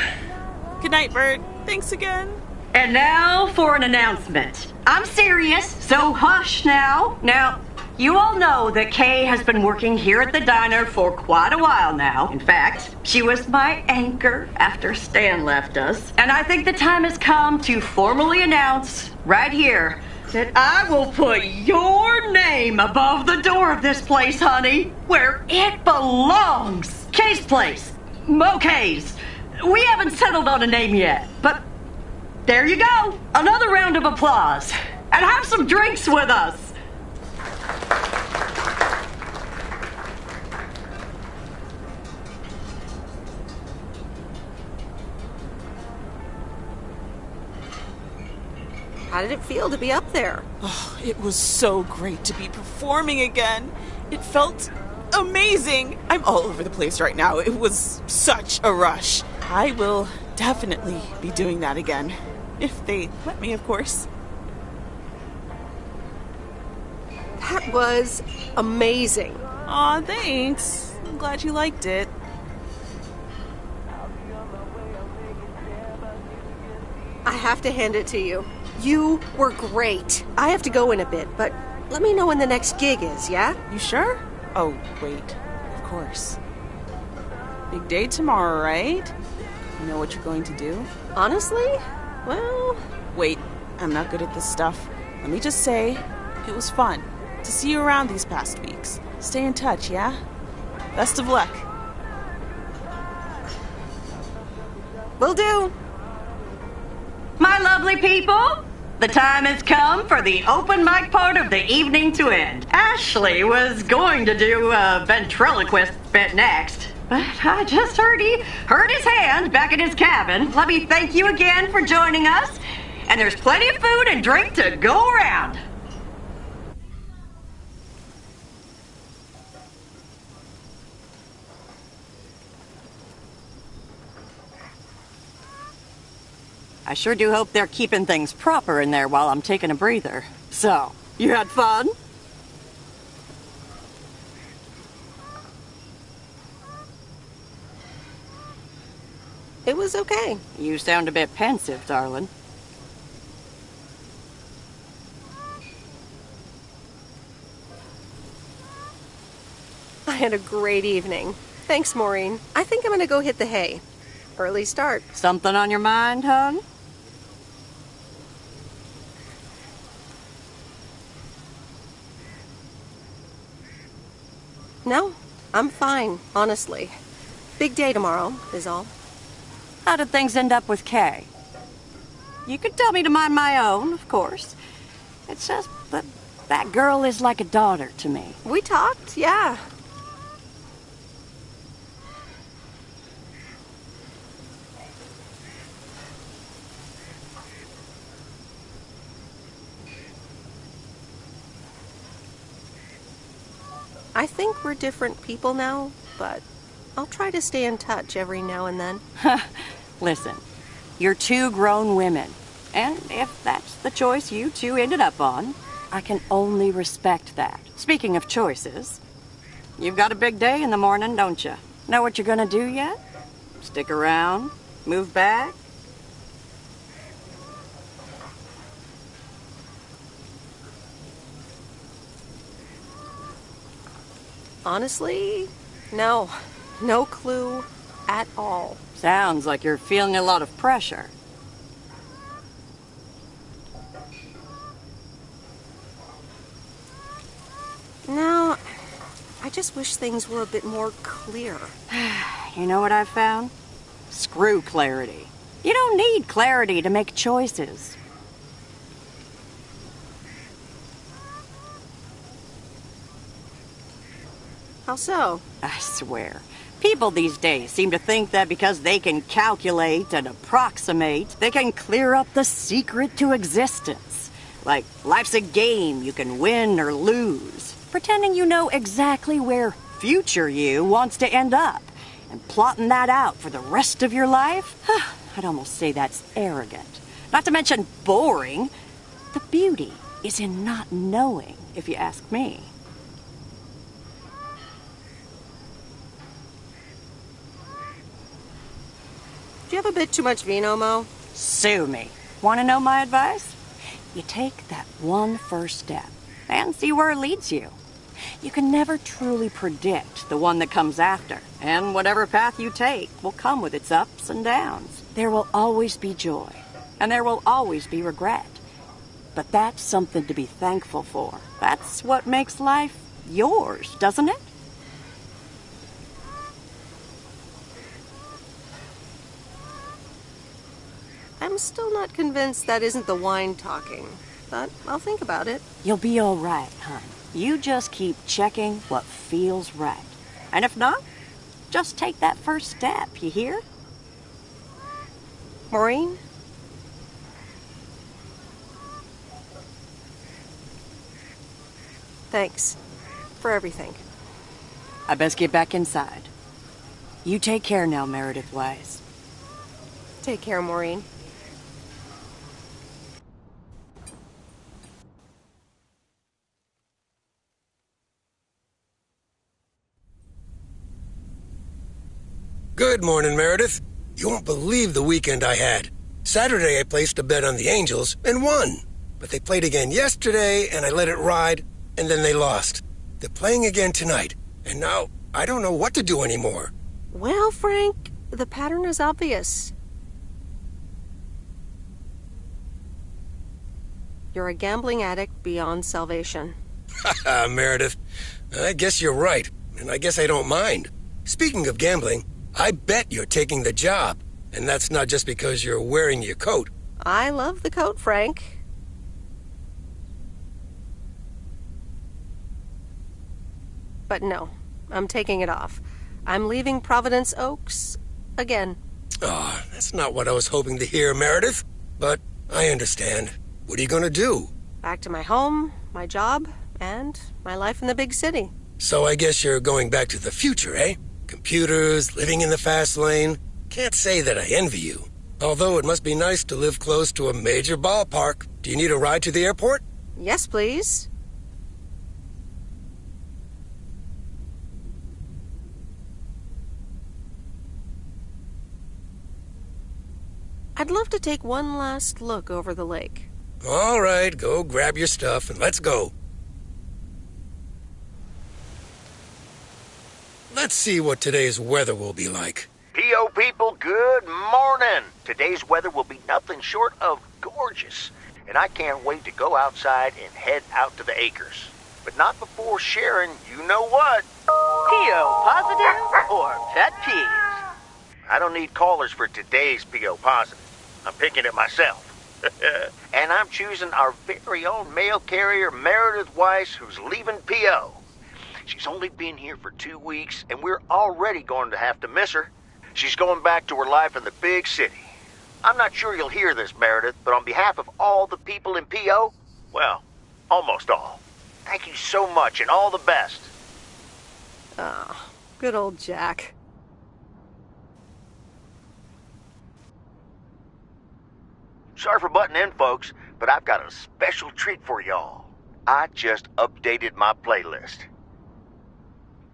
Good night, Bert. Thanks again. And now for an announcement. I'm serious, so hush now. Now, you all know that Kay has been working here at the diner for quite a while now. In fact, she was my anchor after Stan left us. And I think the time has come to formally announce right here that I will put your name above the door of this place, honey, where it belongs. Kay's Place. Mo Kay's. We haven't settled on a name yet, but there you go. Another round of applause. And have some drinks with us. How did it feel to be up there? Oh, it was so great to be performing again. It felt amazing. I'm all over the place right now. It was such a rush. I will definitely be doing that again. If they let me, of course. That was amazing. Aw, thanks. I'm glad you liked it. I have to hand it to you. You were great. I have to go in a bit, but let me know when the next gig is, yeah? You sure? Oh, wait. Of course. Big day tomorrow, right? You know what you're going to do? Honestly? Well... Wait, I'm not good at this stuff. Let me just say, it was fun to see you around these past weeks. Stay in touch, yeah? Best of luck. Will do. My lovely people, the time has come for the open mic part of the evening to end. Ashley was going to do a ventriloquist bit next, but I just heard he hurt his hand back in his cabin. Let me thank you again for joining us, and there's plenty of food and drink to go around. I sure do hope they're keeping things proper in there while I'm taking a breather. So, you had fun? It was okay. You sound a bit pensive, darling. I had a great evening. Thanks, Maureen. I think I'm gonna go hit the hay. Early start. Something on your mind, hon? No, I'm fine, honestly. Big day tomorrow, is all. How did things end up with Kay? You could tell me to mind my own, of course. It's just that that girl is like a daughter to me. We talked, yeah. I think we're different people now, but I'll try to stay in touch every now and then. Listen, you're two grown women, and if that's the choice you two ended up on, I can only respect that. Speaking of choices, you've got a big day in the morning, don't you? Know what you're gonna do yet? Stick around? Move back? Honestly, no. No clue at all. Sounds like you're feeling a lot of pressure. No, I just wish things were a bit more clear. You know what I've found? Screw clarity. You don't need clarity to make choices. How so? I swear. People these days seem to think that because they can calculate and approximate, they can clear up the secret to existence. Like life's a game you can win or lose. Pretending you know exactly where future you wants to end up. And plotting that out for the rest of your life? I'd almost say that's arrogant. Not to mention boring. The beauty is in not knowing, if you ask me. Do you have a bit too much vino, Mo? Sue me. Want to know my advice? You take that one first step and see where it leads you. You can never truly predict the one that comes after, and whatever path you take will come with its ups and downs. There will always be joy, and there will always be regret. But that's something to be thankful for. That's what makes life yours, doesn't it? I'm still not convinced that isn't the wine talking, but I'll think about it. You'll be all right, hon. You just keep checking what feels right. And if not, just take that first step, you hear? Maureen? Thanks for everything. I best get back inside. You take care now, Meredith Wise. Take care, Maureen. Good morning, Meredith. You won't believe the weekend I had. Saturday I placed a bet on the Angels and won. But they played again yesterday and I let it ride, and then they lost. They're playing again tonight, and now I don't know what to do anymore. Well, Frank, the pattern is obvious. You're a gambling addict beyond salvation. Haha, Meredith. I guess you're right, and I guess I don't mind. Speaking of gambling, I bet you're taking the job. And that's not just because you're wearing your coat. I love the coat, Frank. But no, I'm taking it off. I'm leaving Providence Oaks again. Oh, that's not what I was hoping to hear, Meredith. But I understand. What are you gonna do? Back to my home, my job, and my life in the big city. So I guess you're going back to the future, eh? Computers, living in the fast lane. Can't say that I envy you. Although it must be nice to live close to a major ballpark. Do you need a ride to the airport? Yes, please. I'd love to take one last look over the lake. All right, go grab your stuff and let's go. Let's see what today's weather will be like. P.O. people, good morning. Today's weather will be nothing short of gorgeous, and I can't wait to go outside and head out to the acres. But not before sharing, you know what? P.O. positive or pet peeves? I don't need callers for today's P.O. positive. I'm picking it myself. And I'm choosing our very own mail carrier, Meredith Weiss, who's leaving P.O. She's only been here for 2 weeks, and we're already going to have to miss her. She's going back to her life in the big city. I'm not sure you'll hear this, Meredith, but on behalf of all the people in P.O., well, almost all, thank you so much and all the best. Ah, good old Jack. Sorry for butting in, folks, but I've got a special treat for y'all. I just updated my playlist.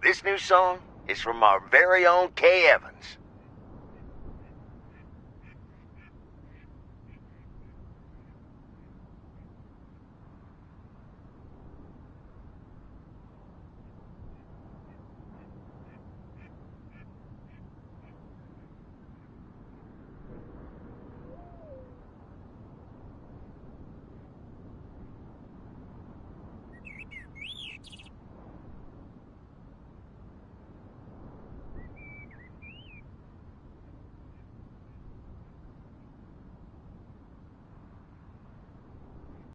This new song is from our very own Kay Evans.